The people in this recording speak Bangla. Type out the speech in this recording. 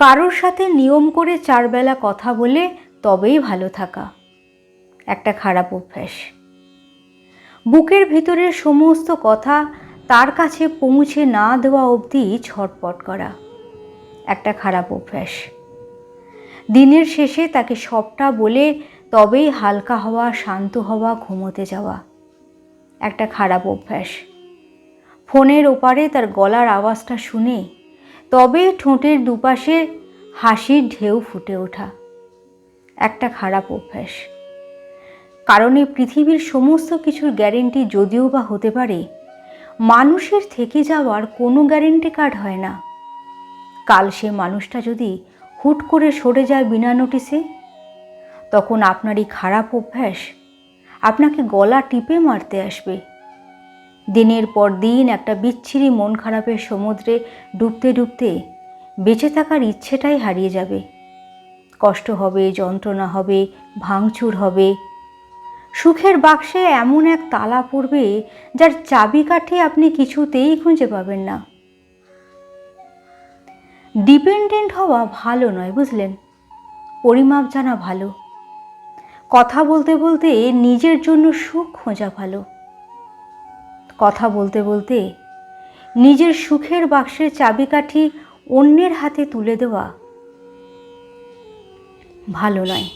কারোর সাথে নিয়ম করে 4 বেলা কথা বলে তবেই ভালো থাকা একটা খারাপ অভ্যাস। বুকের ভিতরের সমস্ত কথা তার কাছে পৌঁছে না দেওয়া অবধি ছটপট করা একটা খারাপ অভ্যাস। দিনের শেষে তাকে সবটা বলে তবেই হালকা হওয়া, শান্ত হওয়া, ঘুমোতে যাওয়া একটা খারাপ অভ্যাস। ফোনের ওপারে তার গলার আওয়াজটা শুনে তবে ঠোঁটের দুপাশে হাসির ঢেউ ফুটে ওঠা একটা খারাপ অভ্যাস। কারণ এই পৃথিবীর সমস্ত কিছুর গ্যারেন্টি যদিও বা হতে পারে, মানুষের থেকে যাওয়ার কোনো গ্যারেন্টি কার্ড হয় না। কাল সে মানুষটা যদি হুট করে সরে যায় বিনা নোটিসে, তখন আপনার এই খারাপ অভ্যাস আপনাকে গলা টিপে মারতে আসবে। দিনের পর দিন একটা বিচ্ছিরি মন খারাপের সমুদ্রে ডুবতে ডুবতে বেঁচে থাকার ইচ্ছেটাই হারিয়ে যাবে। কষ্ট হবে, যন্ত্রণা হবে, ভাঙচুর হবে। সুখের বাক্সে এমন এক তালা পড়বে যার চাবিকাঠি আপনি কিছুতেই খুঁজে পাবেন না। ডিপেন্ডেন্ট হওয়া ভালো নয়, বুঝলেন? পরিমাপ জানা ভালো। কথা বলতে বলতে নিজের জন্য সুখ খোঁজা ভালো। কথা বলতে বলতে নিজের সুখের বাক্সের চাবিকাঠি অন্যের হাতে তুলে দেওয়া ভালো নয়।